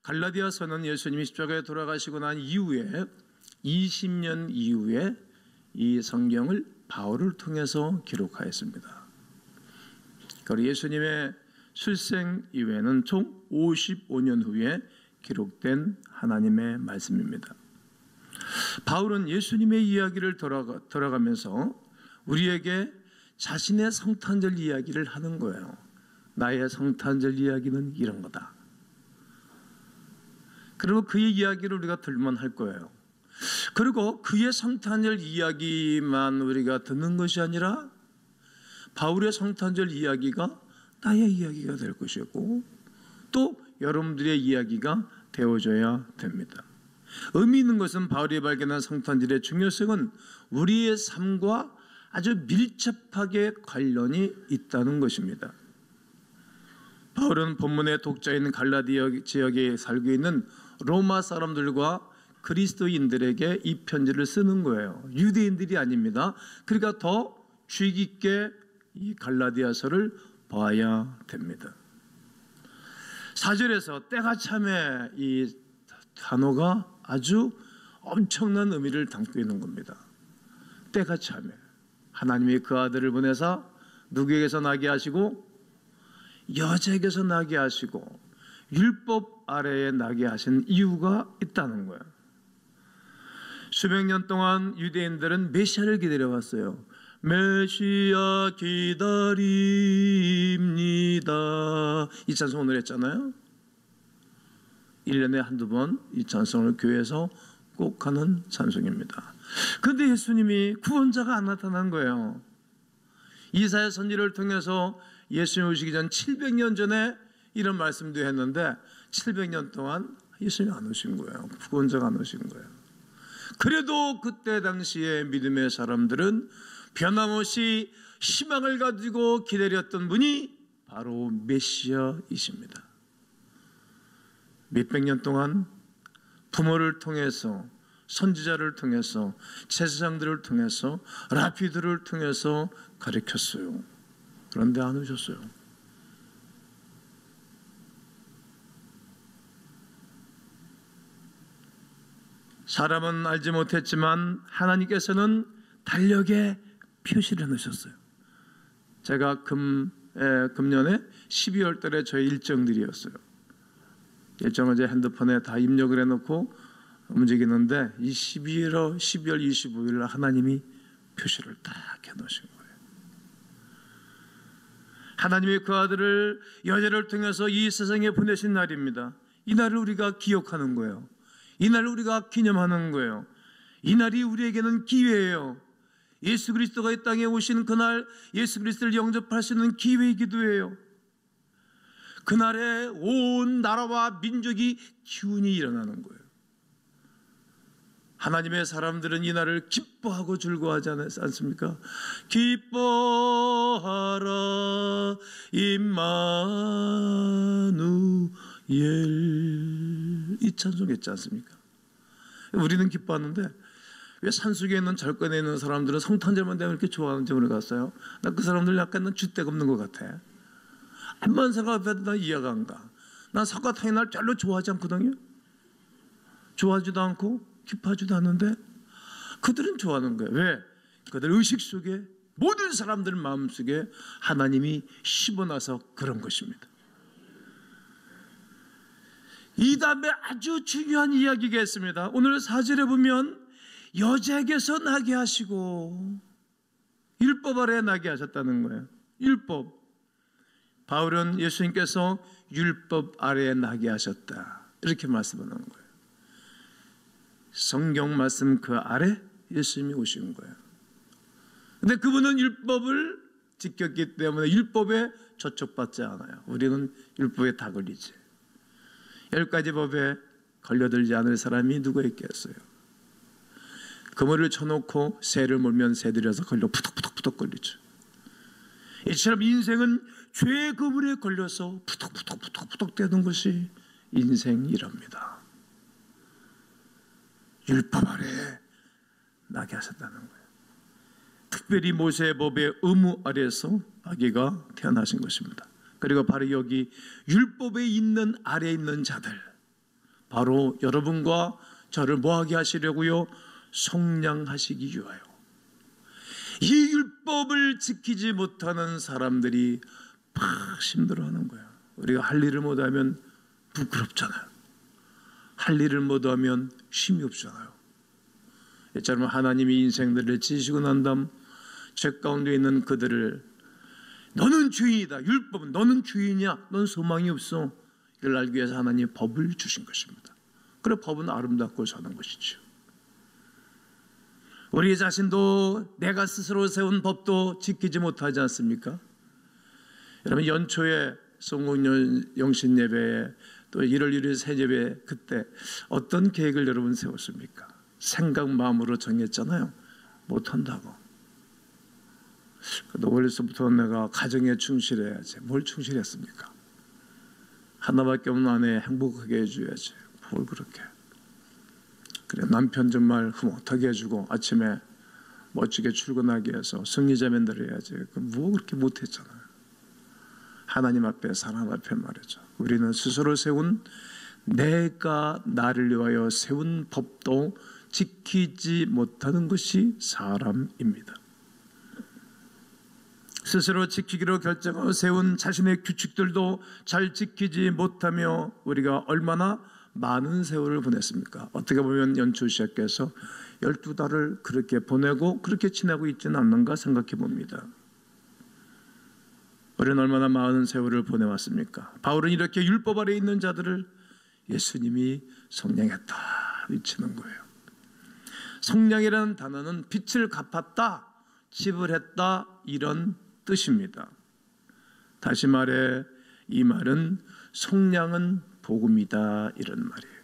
갈라디아서는 예수님이 십자가에 돌아가시고 난 이후에 20년 이후에 이 성경을 바울을 통해서 기록하였습니다. 그리고 예수님의 출생 이후에는 총 55년 후에 기록된 하나님의 말씀입니다. 바울은 예수님의 이야기를 돌아가면서 우리에게 자신의 성탄절 이야기를 하는 거예요. 나의 성탄절 이야기는 이런 거다. 그리고 그의 이야기를 우리가 들만 할 거예요. 그리고 그의 성탄절 이야기만 우리가 듣는 것이 아니라 바울의 성탄절 이야기가 나의 이야기가 될 것이고 또 여러분들의 이야기가 되어줘야 됩니다. 의미 있는 것은 바울이 발견한 성탄절의 중요성은 우리의 삶과 아주 밀접하게 관련이 있다는 것입니다. 바울은 본문의 독자인 갈라디아 지역에 살고 있는 로마 사람들과 그리스도인들에게 이 편지를 쓰는 거예요. 유대인들이 아닙니다. 그러니까 더 주의 깊게 이 갈라디아서를 봐야 됩니다. 4절에서 때가 참에 이 단어가 아주 엄청난 의미를 담고 있는 겁니다. 때가 참에 하나님이 그 아들을 보내사 누구에게서 나게 하시고 여자에게서 나게 하시고 율법 아래에 나게 하신 이유가 있다는 거예요. 수백 년 동안 유대인들은 메시아를 기다려왔어요. 메시아 기다립니다. 이 찬송 오늘 했잖아요. 1년에 한두 번 이 찬송을 교회에서 꼭 하는 찬송입니다. 그런데 예수님이 구원자가 안 나타난 거예요. 이사야 선지를 통해서 예수님 오시기 전 700년 전에 이런 말씀도 했는데 700년 동안 예수님이 안 오신 거예요. 구원자가 안 오신 거예요. 그래도 그때 당시에 믿음의 사람들은 변함없이 희망을 가지고 기다렸던 분이 바로 메시아이십니다. 몇백 년 동안 부모를 통해서 선지자를 통해서 제사장들을 통해서 라피들을 통해서 가르쳤어요. 그런데 안 오셨어요. 사람은 알지 못했지만 하나님께서는 달력에 표시를 해놓으셨어요. 제가 금년에 12월 달에 저희 일정들이었어요. 일정을 제 핸드폰에 다 입력을 해놓고 움직이는데 이 12월 25일 하나님이 표시를 딱 해놓으신 거예요. 하나님이 그 아들을 여자를 통해서 이 세상에 보내신 날입니다. 이 날을 우리가 기억하는 거예요. 이 날을 우리가 기념하는 거예요. 이 날이 우리에게는 기회예요. 예수 그리스도가 이 땅에 오신 그날 예수 그리스도를 영접할 수 있는 기회이기도 해요. 그날에 온 나라와 민족이 기운이 일어나는 거예요. 하나님의 사람들은 이 날을 기뻐하고 즐거워하지 않습니까? 기뻐하라 임마누엘, 이 찬송 했지 않습니까? 우리는 기뻐하는데 왜 산속에 있는 절간에 있는 사람들은 성탄절만 되면 이렇게 좋아하는지 모르겠어요. 나 그 사람들 약간 줏대가 없는 것 같아. 암만 생각해도 난 이해가 안 가. 난 석가탄의 날 별로 좋아하지 않거든요. 좋아하지도 않고 기뻐하지도 않는데 그들은 좋아하는 거예요. 왜? 그들 의식 속에 모든 사람들 마음속에 하나님이 심어놔서 그런 것입니다. 이 다음에 아주 중요한 이야기가 있습니다. 오늘 4절에 보면 여자에게서 나게 하시고 율법 아래 나게 하셨다는 거예요. 율법. 바울은 예수님께서 율법 아래에 나게 하셨다 이렇게 말씀하는 거예요. 성경 말씀 그 아래 예수님이 오신 거예요. 근데 그분은 율법을 지켰기 때문에 율법에 저촉받지 않아요. 우리는 율법에 다 걸리지. 10가지 법에 걸려들지 않을 사람이 누가 있겠어요? 그물을 쳐놓고 새를 몰면 새들이라서 걸려 푸덕푸덕 걸리죠. 이처럼 인생은 죄의 그물에 걸려서 푸덕푸덕 되는 것이 인생이랍니다. 율법 아래 나게 하셨다는 거예요. 특별히 모세의 법의 의무 아래에서 아기가 태어나신 것입니다. 그리고 바로 여기 율법에 있는 아래에 있는 자들, 바로 여러분과 저를 뭐하게 하시려고요? 속량하시기 위하여. 이 율법을 지키지 못하는 사람들이 막 힘들어하는 거예요. 우리가 할 일을 못하면 부끄럽잖아요. 할 일을 못하면 쉼이 없잖아요. 이처럼 하나님이 인생들을 지시고 난 다음 죄 가운데 있는 그들을 너는 죄인이다. 율법은 너는 죄인이야. 넌 소망이 없어. 이걸 알기 위해서 하나님이 법을 주신 것입니다. 그래 법은 아름답고 사는 것이죠. 우리 자신도 내가 스스로 세운 법도 지키지 못하지 않습니까? 여러분 연초에 성공영신 예배에 또 1월 1일 세제배 그때 어떤 계획을 여러분 세웠습니까? 생각 마음으로 정했잖아요. 못한다고. 그래도 어려서부터 내가 가정에 충실해야지. 뭘 충실했습니까? 하나밖에 없는 아내 행복하게 해줘야지. 뭘 그렇게. 그래 남편 정말 흐뭇하게 해주고 아침에 멋지게 출근하게 해서 승리자면들 해야지. 뭐 그렇게 못했잖아요. 하나님 앞에 사람 앞에 말이죠. 우리는 스스로 세운 내가 나를 위하여 세운 법도 지키지 못하는 것이 사람입니다. 스스로 지키기로 결정하고 세운 자신의 규칙들도 잘 지키지 못하며 우리가 얼마나 많은 세월을 보냈습니까? 어떻게 보면 연초 시작해서 12달을 그렇게 보내고 그렇게 지내고 있지는 않는가 생각해 봅니다. 우리는 얼마나 많은 세월을 보내왔습니까? 바울은 이렇게 율법 아래 있는 자들을 예수님이 속량했다 외치는 거예요. 속량이라는 단어는 빚을 갚았다, 지불했다 이런 뜻입니다. 다시 말해 이 말은 속량은 복음이다 이런 말이에요.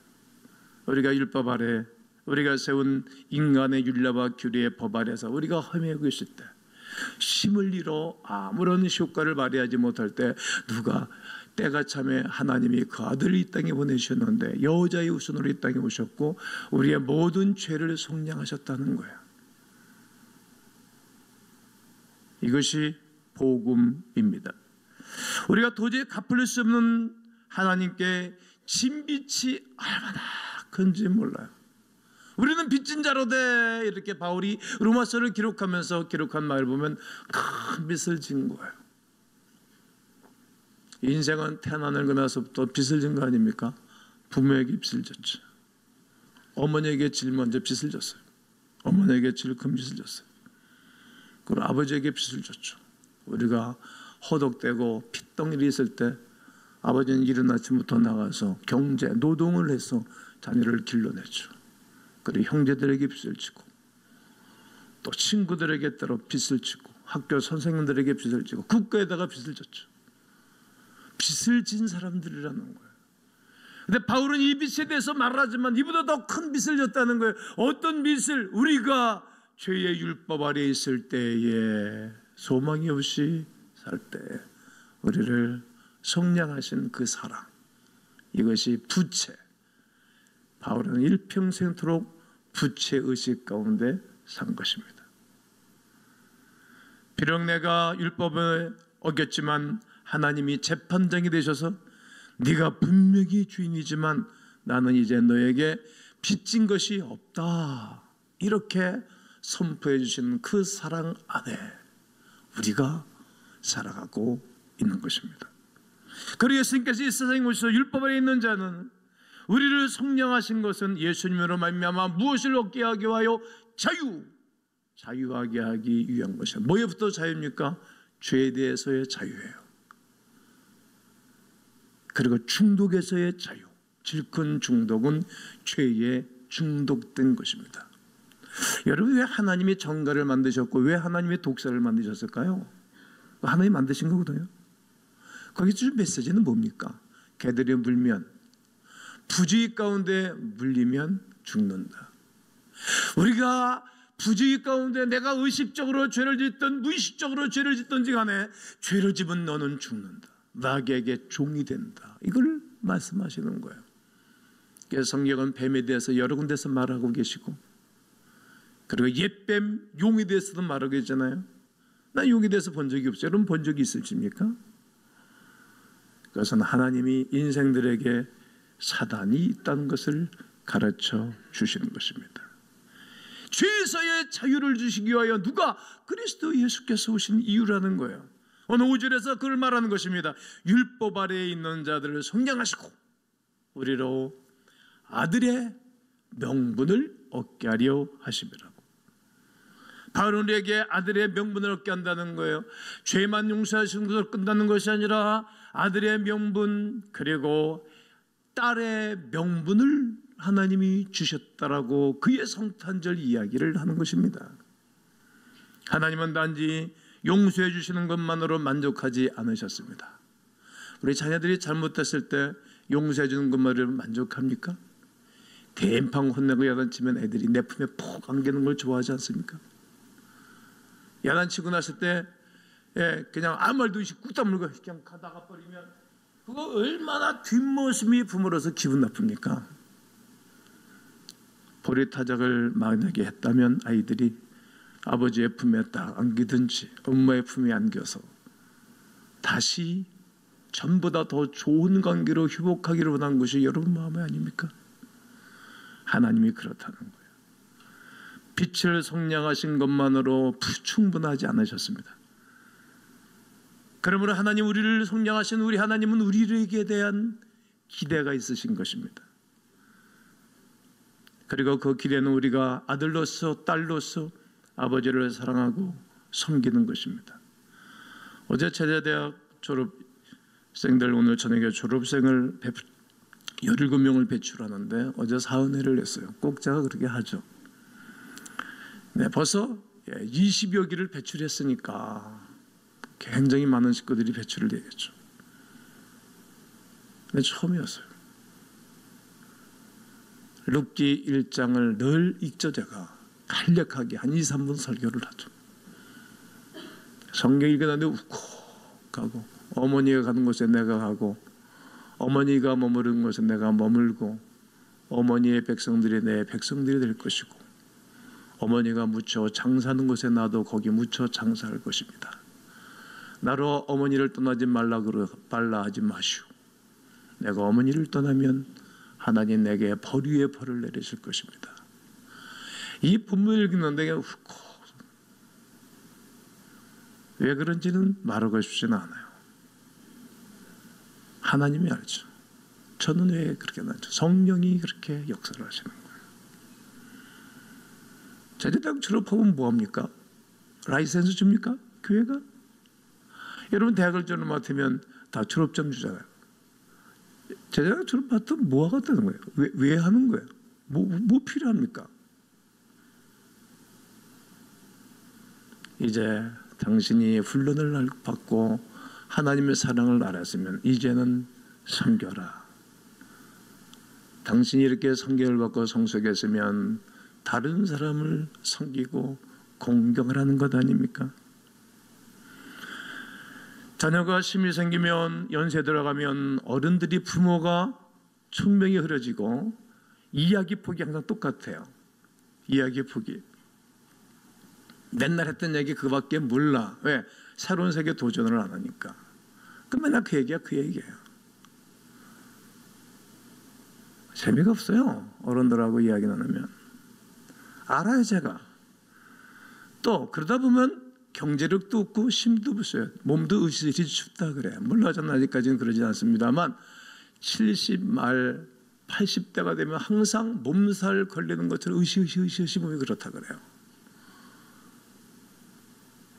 우리가 율법 아래 우리가 세운 인간의 율례와 규례의 법 아래서 우리가 헤매고 있을 때 힘을 잃어 아무런 효과를 발휘하지 못할 때 누가 때가 참에 하나님이 그 아들을 이 땅에 보내주셨는데 여호자의 후손으로 이 땅에 오셨고 우리의 모든 죄를 속량하셨다는 거예요. 이것이 복음입니다. 우리가 도저히 갚을 수 없는 하나님께 진빚이 얼마나 큰지 몰라요. 우리는 빚진 자로 돼 이렇게 바울이 로마서를 기록하면서 기록한 말을 보면 큰 빚을 진 거예요. 인생은 태어나는 나서부터 빚을 진 거 아닙니까? 부모에게 빚을 졌죠. 어머니에게 제일 먼저 빚을 졌어요. 어머니에게 제일 큰 빚을 졌어요. 그리고 아버지에게 빚을 졌죠. 우리가 허덕대고 핏덩이를 있을 때 아버지는 이른 아침부터 나가서 경제, 노동을 해서 자녀를 길러냈죠. 그리고 형제들에게 빚을 지고 또 친구들에게 때로 빚을 지고 학교 선생님들에게 빚을 지고 국가에다가 빚을 졌죠. 빚을 진 사람들이라는 거예요. 근데 바울은 이 빚에 대해서 말하지만 이보다 더 큰 빚을 졌다는 거예요. 어떤 빚을? 우리가 죄의 율법 아래 있을 때에 소망이 없이 살 때 우리를 속량하신 그 사랑, 이것이 부채. 바울은 일평생토록 부채의식 가운데 산 것입니다. 비록 내가 율법을 어겼지만 하나님이 재판장이 되셔서 네가 분명히 주인이지만 나는 이제 너에게 빚진 것이 없다 이렇게 선포해 주시는 그 사랑 안에 우리가 살아가고 있는 것입니다. 그리고 예수님께서 이 세상에 오셔서 율법 아래 있는 자는 우리를 속량하신 것은 예수님으로 말미암아 무엇을 얻게 하기 위하여 자유하게 하기 위한 것이에요. 뭐에부터 자유입니까? 죄에 대해서의 자유예요. 그리고 중독에서의 자유. 질큰 중독은 죄에 중독된 것입니다. 여러분 왜 하나님이 정갈을 만드셨고 왜 하나님이 독사를 만드셨을까요? 하나님이 만드신 거거든요. 거기 줄 메시지는 뭡니까? 개들이 물면 부주의 가운데 물리면 죽는다. 우리가 부주의 가운데 내가 의식적으로 죄를 짓든 무의식적으로 죄를 짓든지 간에 죄를 지은 너는 죽는다. 마귀에게 종이 된다. 이걸 말씀하시는 거예요. 그래서 성경은 뱀에 대해서 여러 군데서 말하고 계시고 그리고 옛뱀, 용에 대해서도 말하고 계시잖아요. 난 용에 대해서 본 적이 없어요. 여러분 본 적이 있으십니까? 그것은 하나님이 인생들에게 사단이 있다는 것을 가르쳐 주시는 것입니다. 죄에서의 자유를 주시기 위하여 누가? 그리스도 예수께서 오신 이유라는 거예요. 오늘 5절에서 그걸 말하는 것입니다. 율법 아래에 있는 자들을 성량하시고 우리로 아들의 명분을 얻게 하려 하심이라고. 바로 우리에게 아들의 명분을 얻게 한다는 거예요. 죄만 용서하시는 것으로 끝나는 것이 아니라 아들의 명분 그리고 딸의 명분을 하나님이 주셨다라고 그의 성탄절 이야기를 하는 것입니다. 하나님은 단지 용서해 주시는 것만으로 만족하지 않으셨습니다. 우리 자녀들이 잘못했을 때 용서해 주는 것만으로 만족합니까? 대인팡 혼내고 야단치면 애들이 내 품에 푹 안기는 걸 좋아하지 않습니까? 야단치고 났을 때 그냥 아무 말도 없이 꾹 다물고 그냥 가다가 버리면 그거 얼마나 뒷모습이 부물어서 기분 나쁩니까? 보리타작을 만약에 했다면 아이들이 아버지의 품에 딱 안기든지 엄마의 품에 안겨서 다시 전보다 더 좋은 관계로 회복하기를 원한 것이 여러분 마음이 아닙니까? 하나님이 그렇다는 거예요. 빛을 성량하신 것만으로 충분하지 않으셨습니다. 그러므로 하나님 우리를 성량하신 우리 하나님은 우리에게 대한 기대가 있으신 것입니다. 그리고 그 기대는 우리가 아들로서 딸로서 아버지를 사랑하고 섬기는 것입니다. 어제 체대대학 졸업생들 오늘 저녁에 졸업생을 17명을 배출하는데 어제 사은회를 했어요. 꼭 제가 그렇게 하죠. 네, 벌써 20여 기를 배출했으니까 굉장히 많은 식구들이 배출을 되겠죠. 근데 처음이었어요. 룻기 1장을 늘 읽죠. 제가 간략하게 한 2, 3분 설교를 하죠. 성경 읽었는데 웃고 가고 어머니가 가는 곳에 내가 가고 어머니가 머무른 곳에 내가 머물고 어머니의 백성들이 내 백성들이 될 것이고 어머니가 묻혀 장사하는 곳에 나도 거기 묻혀 장사할 것입니다. 나로 어머니를 떠나지 말라 하지 마시오. 내가 어머니를 떠나면 하나님 내게 벌 위에 벌을 내리실 것입니다. 이 본문을 읽는데 웃고 왜 그런지는 말하고 싶지는 않아요. 하나님이 알죠. 저는 왜 그렇게 나죠? 성령이 그렇게 역사를 하시는 거예요. 제대대학 졸업하면 뭐합니까? 라이센스 줍니까? 교회가? 여러분 대학을 졸업 맡으면 다 졸업증 주잖아요. 제대대학 졸업 맡으면 뭐 하겠다는 거예요? 왜 하는 거예요? 뭐 필요합니까? 이제 당신이 훈련을 받고 하나님의 사랑을 알았으면 이제는 섬겨라. 당신이 이렇게 성경을 받고 성숙했으면 다른 사람을 섬기고 공경하라는 것 아닙니까? 자녀가 힘이 생기면 연세 들어가면 어른들이 부모가 총명이 흐려지고 이야기 폭이 항상 똑같아요. 이야기 폭이. 맨날 했던 얘기 그거밖에 몰라. 왜? 새로운 세계 도전을 안 하니까. 그럼 맨날 그 얘기예요. 재미가 없어요. 어른들하고 이야기 나누면. 알아요 제가. 또 그러다 보면 경제력도 없고 힘도 없어요. 몸도 으시으시 춥다 그래. 물론 저는 아직까지는 그러지 않습니다만 70 말 80대가 되면 항상 몸살 걸리는 것처럼 으시으시 몸이 그렇다 그래요.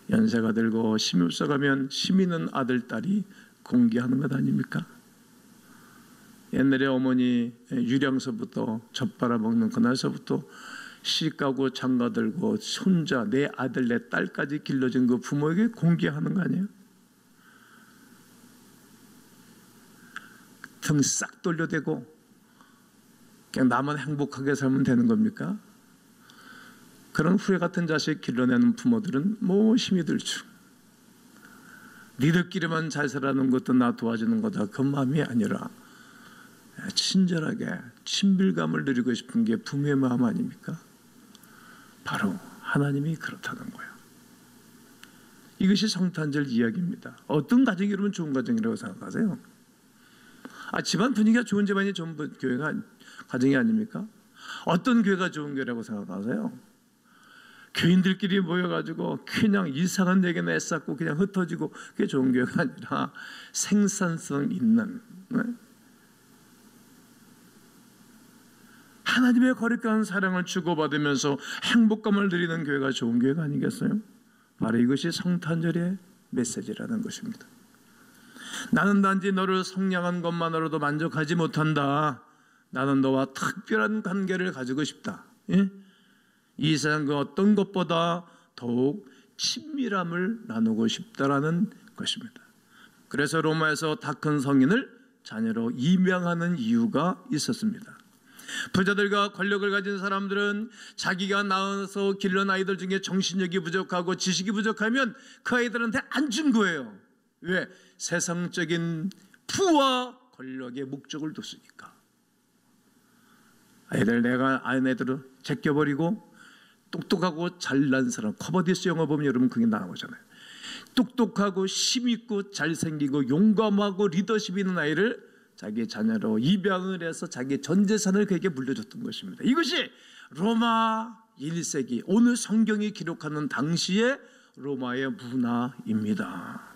연세가 들고 힘이 없어가면 힘 있는 아들, 딸이 공개하는 것 아닙니까? 옛날에 어머니 유량서부터 젖 빨아먹는 그날서부터 시가고 장가 들고 손자, 내 아들, 내 딸까지 길러진 그 부모에게 공개하는 거 아니에요? 등 싹 돌려대고 그냥 나만 행복하게 살면 되는 겁니까? 그런 후회 같은 자식 길러내는 부모들은 뭐 힘이 들죠. 니들끼리만 잘 살아는 것도 나 도와주는 거다. 그 마음이 아니라 친절하게 친밀감을 누리고 싶은 게 부모의 마음 아닙니까? 바로 하나님이 그렇다는 거예요. 이것이 성탄절 이야기입니다. 어떤 가정이 이러면 좋은 가정이라고 생각하세요? 집안 분위기가 좋은 집안이 좋은 교회가 가정이 아닙니까? 어떤 교회가 좋은 교회라고 생각하세요? 교인들끼리 모여가지고 그냥 이상한 얘기나 애쌓고 그냥 흩어지고 그게 좋은 교회가 아니라 생산성 있는, 하나님의 거룩한 사랑을 주고받으면서 행복감을 누리는 교회가 좋은 교회가 아니겠어요? 바로 이것이 성탄절의 메시지라는 것입니다. 나는 단지 너를 성량한 것만으로도 만족하지 못한다. 나는 너와 특별한 관계를 가지고 싶다. 이 세상 그 어떤 것보다 더욱 친밀함을 나누고 싶다라는 것입니다. 그래서 로마에서 다 큰 성인을 자녀로 입양하는 이유가 있었습니다. 부자들과 권력을 가진 사람들은 자기가 낳아서 기른 아이들 중에 정신력이 부족하고 지식이 부족하면 그 아이들한테 안 준 거예요. 왜? 세상적인 부와 권력의 목적을 뒀으니까. 내가 아이들을 제껴버리고 똑똑하고 잘난 사람, 커버디스 영화 보면 여러분 그게 나오잖아요. 똑똑하고 힘있고 잘생기고 용감하고 리더십 있는 아이를 자기 자녀로 입양을 해서 자기 전 재산을 그에게 물려줬던 것입니다. 이것이 로마 1세기 오늘 성경이 기록하는 당시의 로마의 문화입니다.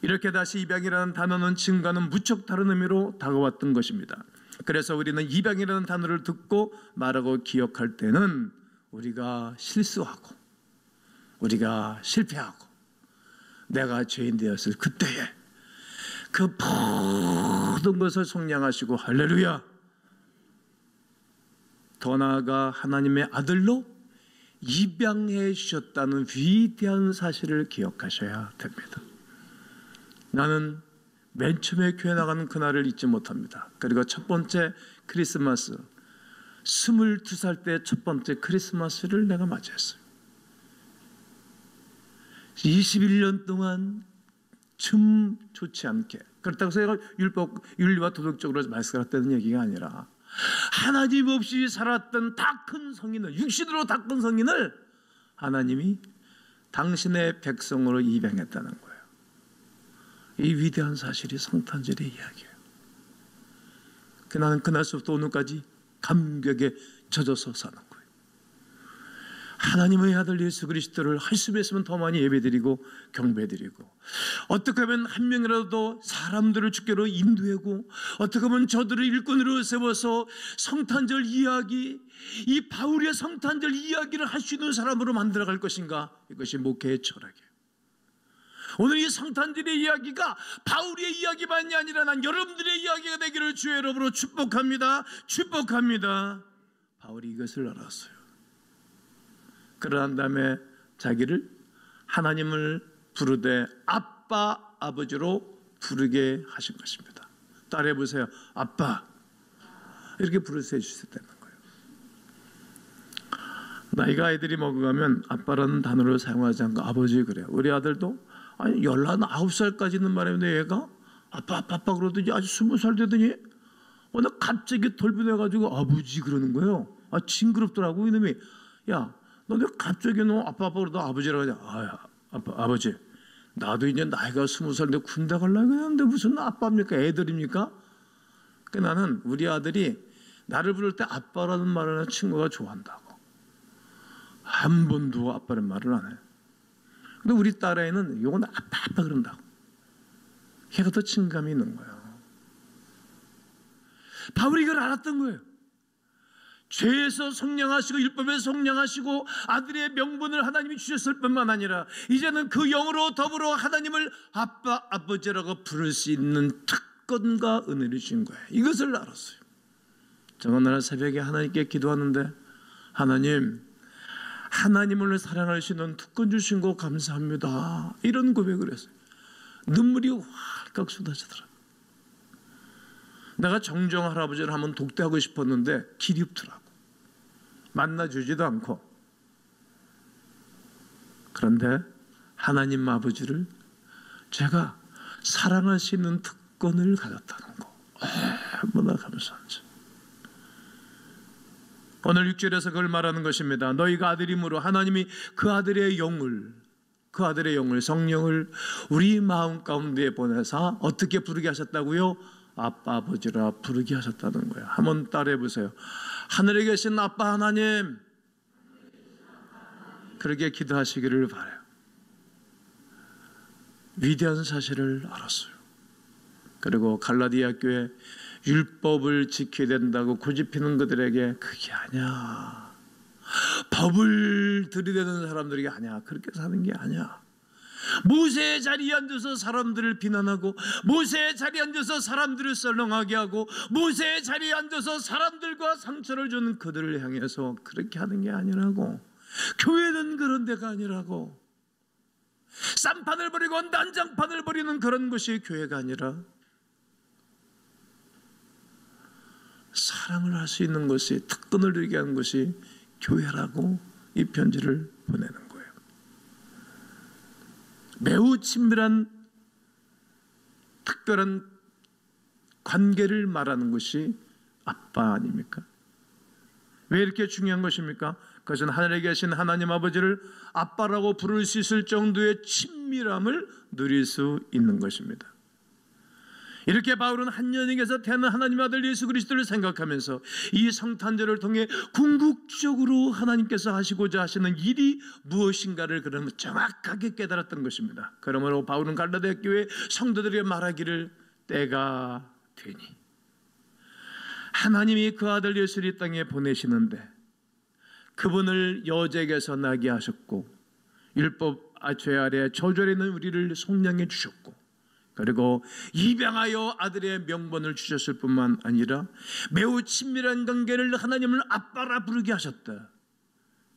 이렇게 다시 입양이라는 단어는 지금과는 무척 다른 의미로 다가왔던 것입니다. 그래서 우리는 입양이라는 단어를 듣고 말하고 기억할 때는 우리가 실수하고 우리가 실패하고 내가 죄인 되었을 그때에 그 모든 것을 속량하시고 할렐루야, 더 나아가 하나님의 아들로 입양해 주셨다는 위대한 사실을 기억하셔야 됩니다. 나는 맨 처음에 교회 나가는 그날을 잊지 못합니다. 그리고 첫 번째 크리스마스, 22살 때 첫 번째 크리스마스를 내가 맞이했어요. 21년 동안 좀 좋지 않게, 그렇다고 해서 윤리와 도덕적으로 말씀했다는 얘기가 아니라 하나님 없이 살았던 다 큰 성인을, 육신으로 다 큰 성인을 하나님이 당신의 백성으로 입양했다는 거예요. 이 위대한 사실이 성탄절의 이야기예요. 나는 그날서부터 오늘까지 감격에 젖어서 사는 거예요. 하나님의 아들 예수 그리스도를 할 수 있으면 더 많이 예배드리고 경배드리고, 어떻게 하면 한 명이라도 사람들을 주께로 인도하고, 어떻게 하면 저들을 일꾼으로 세워서 성탄절 이야기, 이 바울의 성탄절 이야기를 할 수 있는 사람으로 만들어갈 것인가, 이것이 목회의 철학이에요. 오늘 이 성탄절의 이야기가 바울의 이야기만이 아니라 난 여러분들의 이야기가 되기를 주의 이름으로 축복합니다. 축복합니다. 바울이 이것을 알았어요. 그러한 다음에 자기를, 하나님을 부르되 아빠, 아버지로 부르게 하신 것입니다. 따라해 보세요. 아빠, 이렇게 부르셔 주셨다는 거예요. 나이가 아이들이 먹어가면 아빠라는 단어를 사용하지 않고 아버지 그래요. 우리 아들도 19살까지는 말했는데 얘가 아빠 그러더니 아주 20살 되더니 오늘 갑자기 돌변해가지고 아버지 그러는 거예요. 징그럽더라고 이놈이. 야, 너 왜 갑자기 너 아빠 그러다 아버지라고 하냐. 아버지, 나도 이제 나이가 20살인데 군대 가려고 했는데 무슨 아빠입니까? 애들입니까? 나는 우리 아들이 나를 부를 때 아빠라는 말을 하는 친구가 좋아한다고. 한 번도 아빠라는 말을 안 해요. 근데 우리 딸아이는 요건 아빠 그런다고. 걔가 더 친감이 있는 거예요. 바울이 이걸 알았던 거예요. 죄에서 성량하시고 율법에서 성량하시고 아들의 명분을 하나님이 주셨을 뿐만 아니라 이제는 그 영으로 더불어 하나님을 아빠, 아버지라고 부를 수 있는 특권과 은혜를 주신 거예요. 이것을 알았어요. 저 오늘 새벽에 하나님께 기도하는데, 하나님, 하나님을 사랑하시는 특권 주신 거 감사합니다. 이런 고백을 했어요. 눈물이 활깍 쏟아지더라. 내가 정정 할아버지를 한번 독대하고 싶었는데 길이 없더라고. 만나주지도 않고. 그런데 하나님 아버지를 제가 사랑할 수 있는 특권을 가졌다는 거, 얼마나 감사한지. 오늘 6절에서 그걸 말하는 것입니다. 너희가 아들임으로 하나님이 그 아들의 영을 그 아들의 영을, 성령을 우리 마음 가운데 보내사 어떻게 부르게 하셨다고요? 아빠 아버지라 부르게 하셨다는 거예요. 한번 따라해 보세요. 하늘에 계신 아빠 하나님, 그렇게 기도하시기를 바라요. 위대한 사실을 알았어요. 그리고 갈라디아 교회 율법을 지켜야 된다고 고집피는 그들에게 그게 아니야, 법을 들이대는 사람들에게 아니야, 그렇게 사는 게 아니야. 모세의 자리에 앉아서 사람들을 비난하고, 모세의 자리에 앉아서 사람들을 썰렁하게 하고, 모세의 자리에 앉아서 사람들과 상처를 주는 그들을 향해서 그렇게 하는 게 아니라고. 교회는 그런 데가 아니라고. 쌈판을 버리고 난장판을 버리는 그런 것이 교회가 아니라 사랑을 할 수 있는 것이, 특권을 누리게 하는 것이 교회라고 이 편지를 보내는 거예요. 매우 친밀한 특별한 관계를 말하는 것이 아빠 아닙니까? 왜 이렇게 중요한 것입니까? 그것은 하늘에 계신 하나님 아버지를 아빠라고 부를 수 있을 정도의 친밀함을 누릴 수 있는 것입니다. 이렇게 바울은 한 여인에게서 태어난 하나님 아들 예수 그리스도를 생각하면서 이 성탄절을 통해 궁극적으로 하나님께서 하시고자 하시는 일이 무엇인가를 그러면 정확하게 깨달았던 것입니다. 그러므로 바울은 갈라디아 교회 성도들에게 말하기를, 때가 되니 하나님이 그 아들 예수를 이 땅에 보내시는데 그분을 여자에게서 나게 하셨고, 율법 죄 아래 저주에 있는 우리를 속량해 주셨고, 그리고 입양하여 아들의 명분을 주셨을 뿐만 아니라 매우 친밀한 관계를 하나님을 아빠라 부르게 하셨다.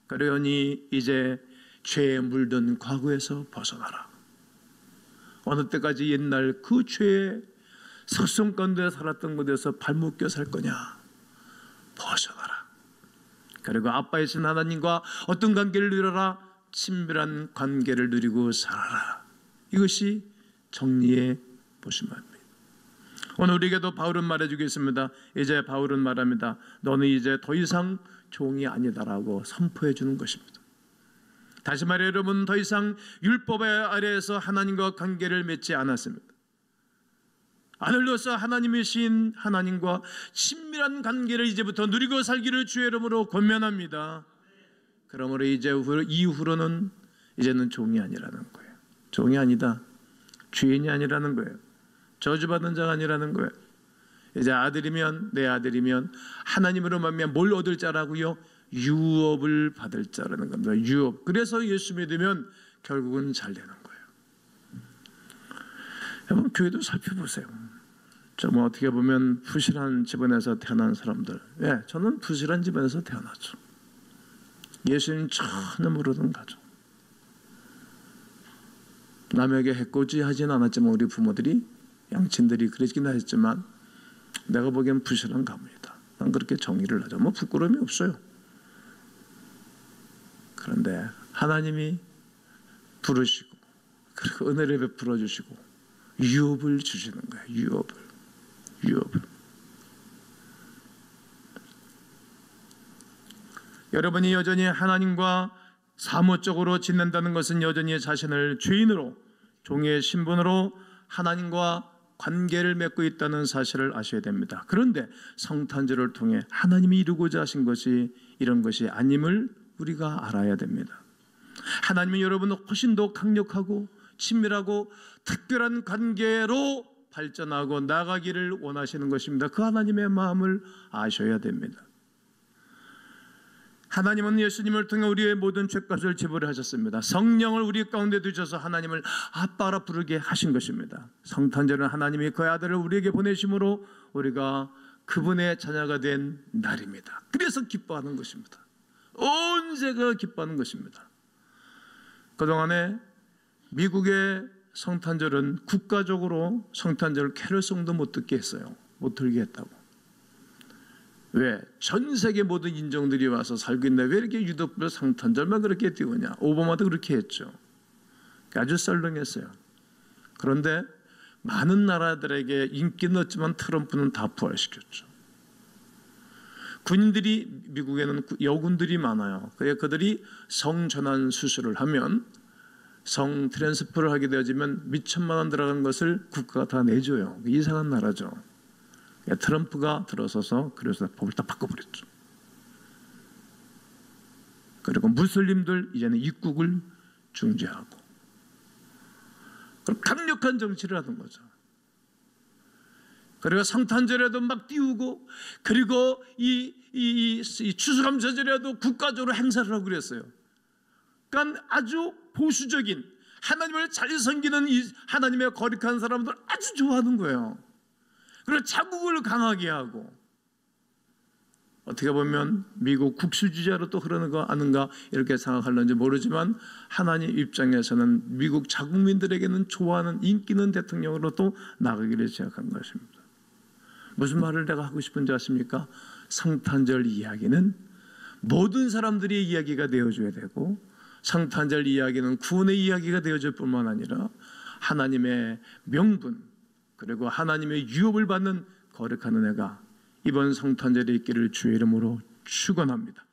그러니 이제 죄에 물든 과거에서 벗어나라. 어느 때까지 옛날 그 죄의 섭성 가운데 살았던 곳에서 발목 껴 살 거냐? 벗어나라. 그리고 아빠이신 하나님과 어떤 관계를 누려라? 친밀한 관계를 누리고 살아라. 이것이 정리해 보신 말입니다. 오늘 우리에게도 바울은 말해주겠습니다. 이제 바울은 말합니다. 너는 이제 더 이상 종이 아니다라고 선포해 주는 것입니다. 다시 말해 여러분, 더 이상 율법 아래에서 하나님과 관계를 맺지 않았습니다. 아들로서 하나님이신 하나님과 친밀한 관계를 이제부터 누리고 살기를 주의 이름으로 권면합니다. 그러므로 이제 이후로는 이제는 종이 아니라는 거예요. 종이 아니다, 주인이 아니라는 거예요. 저주받은 자가 아니라는 거예요. 이제 아들이면, 내 아들이면 하나님으로 말미암아 뭘 얻을 자라고요? 유업을 받을 자라는 겁니다. 유업. 그래서 예수 믿으면 결국은 잘 되는 거예요. 여러분, 교회도 살펴보세요. 좀 어떻게 보면 부실한 집안에서 태어난 사람들, 저는 부실한 집안에서 태어났죠. 예수님 전혀 모르던 가족. 남에게 해코지 하진 않았지만 우리 부모들이, 양친들이 그러긴 했지만 내가 보기엔 부실한 가문이다. 난 그렇게 정의를 하죠. 뭐 부끄러움이 없어요. 그런데 하나님이 부르시고, 그리고 은혜를 베풀어 주시고 유업을 주시는 거예요. 유업을. 여러분이 여전히 하나님과 사무적으로 지낸다는 것은 여전히 자신을 죄인으로, 종의 신분으로 하나님과 관계를 맺고 있다는 사실을 아셔야 됩니다. 그런데 성탄절을 통해 하나님이 이루고자 하신 것이 이런 것이 아님을 우리가 알아야 됩니다. 하나님은 여러분을 훨씬 더 강력하고 친밀하고 특별한 관계로 발전하고 나가기를 원하시는 것입니다. 그 하나님의 마음을 아셔야 됩니다. 하나님은 예수님을 통해 우리의 모든 죄값을 지불하셨습니다. 성령을 우리 가운데 두셔서 하나님을 아빠라 부르게 하신 것입니다. 성탄절은 하나님이 그 아들을 우리에게 보내심으로 우리가 그분의 자녀가 된 날입니다. 그래서 기뻐하는 것입니다. 온 세계가 기뻐하는 것입니다. 그동안에 미국의 성탄절은 국가적으로 성탄절 캐럴송도 못 듣게 했어요. 못 들게 했다고. 왜? 전 세계 모든 인종들이 와서 살고 있는데 왜 이렇게 유독별 성탄절만 그렇게 띄우냐? 오바마도 그렇게 했죠. 아주 썰렁했어요. 그런데 많은 나라들에게 인기는 없지만 트럼프는 다 부활시켰죠. 군인들이, 미국에는 여군들이 많아요. 그래서 그들이 성전환 수술을 하면 성 트랜스퍼를 하게 되어지면 몇 천만 원 들어간 것을 국가가 다 내줘요. 이상한 나라죠. 트럼프가 들어서서 그래서 법을 다 바꿔버렸죠. 그리고 무슬림들 이제는 입국을 중지하고 강력한 정치를 하던 거죠. 그리고 성탄절에도 막 띄우고, 그리고 이 추수감사절에도 국가적으로 행사를 하고 그랬어요. 그러니까 아주 보수적인, 하나님을 잘 섬기는 이 하나님의 거룩한 사람들 아주 좋아하는 거예요. 그리고 자국을 강하게 하고, 어떻게 보면 미국 국수주의자로 또 흐르는 거 아는가 이렇게 생각할는지 모르지만, 하나님 입장에서는 미국 자국민들에게는 좋아하는 인기 있는 대통령으로 또 나가기를 시작한 것입니다. 무슨 말을 내가 하고 싶은지 아십니까? 성탄절 이야기는 모든 사람들의 이야기가 되어줘야 되고, 성탄절 이야기는 구원의 이야기가 되어줄 뿐만 아니라 하나님의 명분, 그리고 하나님의 유업을 받는 거룩한 은혜가 이번 성탄절에 있기를 주의 이름으로 축원합니다.